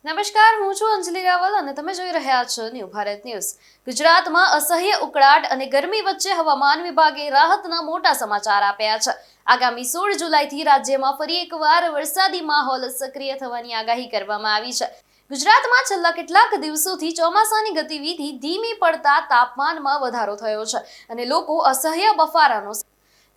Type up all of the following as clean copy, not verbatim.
નમસ્કાર, હું છું અંજલિ રાવલ અને તમે જોઈ રહ્યા છો ન્યૂ ભારત ન્યૂઝ. ગુજરાતમાં અસહ્ય ઉકળાટ અને ગરમી વચ્ચે હવામાન વિભાગે રાહતના મોટા સમાચાર આપ્યા છે. આગામી 16 જુલાઈથી રાજ્યમાં ફરી એકવાર વરસાદી માહોલ સક્રિય થવાની આગાહી કરવામાં આવી છે. ગુજરાતમાં છેલ્લા કેટલાક દિવસોથી ચોમાસાની ગતિવિધિ ધીમી પડતા તાપમાનમાં વધારો થયો છે અને લોકો અસહ્ય બફારાનો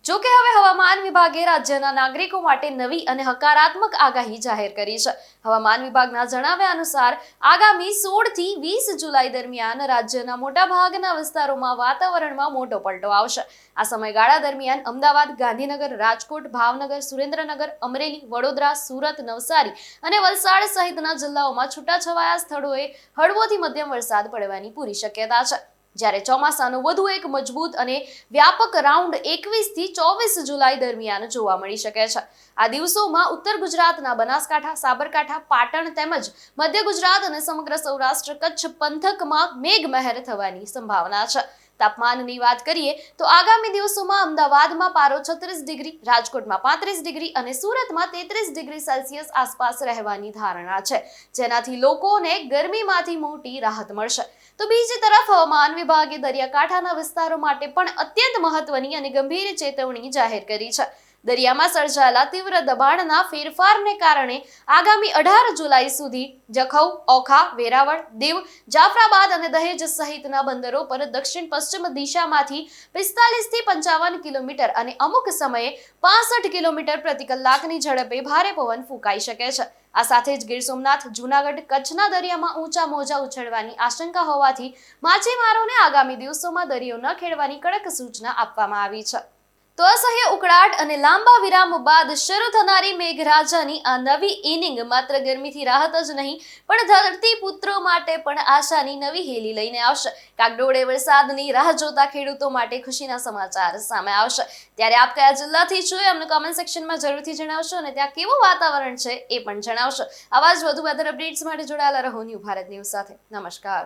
જો કે હવે હવામાન વિભાગે રાજ્યના નાગરિકો માટે નવી અને હકારાત્મક આગાહી જાહેર કરી છે. હવામાન વિભાગના જણાવ્યા અનુસાર આગામી 16 થી 20 જુલાઈ દરમિયાન રાજ્યના મોટાભાગના વિસ્તારોમાં વાતાવરણમાં મોટો પલટો આવશે. આ સમયગાળા દરમિયાન અમદાવાદ, ગાંધીનગર, રાજકોટ, ભાવનગર, સુરેન્દ્રનગર, અમરેલી, વડોદરા, સુરત, નવસારી અને વલસાડ સહિતના જિલ્લાઓમાં છૂટાછવાયા સ્થળોએ હળવોથી મધ્યમ વરસાદ પડવાની પૂરી શક્યતા છે. જ્યારે ચોમાસાનો વધુ એક મજબૂત અને વ્યાપક રાઉન્ડ 21 થી 24 જુલાઈ દરમિયાન જોવા મળી શકે છે. આ દિવસોમાં ઉત્તર ગુજરાતના બનાસકાંઠા, સાબરકાંઠા, પાટણ તેમજ મધ્ય ગુજરાત અને સમગ્ર સૌરાષ્ટ્ર કચ્છ પંથકમાં મેઘમહેર થવાની સંભાવના છે. તાપમાનની વાત કરીએ તો આગામી દિવસોમાં અમદાવાદમાં પારો 36 ડિગ્રી, રાજકોટમાં 35 ડિગ્રી અને સુરતમાં 33 ડિગ્રી સેલ્સિયસ આસપાસ રહેવાની ધારણા છે, જેનાથી લોકોને ગરમીમાંથી મોટી રાહત મળશે. તો બીજી તરફ હવામાન વિભાગે દરિયાકાંઠાના વિસ્તારો માટે પણ અત્યંત મહત્વની અને ગંભીર ચેતવણી જાહેર કરી છે. દરિયામાં સર્જાયેલા તીવ્ર દબાણના ફેરફારને કારણે આગામી 18 જુલાઈ સુધી જખૌ, ઓખા, વેરાવળ, દીવ, જાફરાબાદ અને દહેજ સહિતના બંદરો પર દક્ષિણ પશ્ચિમ દિશામાંથી 45 થી 55 કિલોમીટર અને અમુક સમયે 65 કિલોમીટર પ્રતિ કલાકની ઝડપે ભારે પવન ફૂંકાઈ શકે છે. આ સાથે જ ગીર સોમનાથ, જૂનાગઢ, કચ્છના દરિયામાં ઊંચા મોજા ઉછળવાની આશંકા હોવાથી માછીમારોને આગામી દિવસોમાં દરિયો ન ખેડવાની કડક સૂચના આપવામાં આવી છે. તો અસહ્ય ઉકળાટ અને લાંબા વિરામ બાદ શરૂ થનારી મેઘરાજાની આ નવી ઇનિંગ માત્ર ગરમીથી રાહત જ નહીં પણ ધરતીપુત્રો માટે પણ આશાની નવી હેલી લઈને આવશે. કાગડોળે વરસાદની રાહ જોતા ખેડૂતો માટે ખુશીના સમાચાર સામે આવશે. ત્યારે આપ કયા જિલ્લાથી છો અમને કોમેન્ટ સેક્શનમાં જરૂરથી જણાવશો અને ત્યાં કેવું વાતાવરણ છે એ પણ જણાવશો. આવા જ વધુ વેધર અપડેટ્સ માટે જોડાયેલા રહો ન્યૂ ભારત ન્યૂઝ સાથે. નમસ્કાર.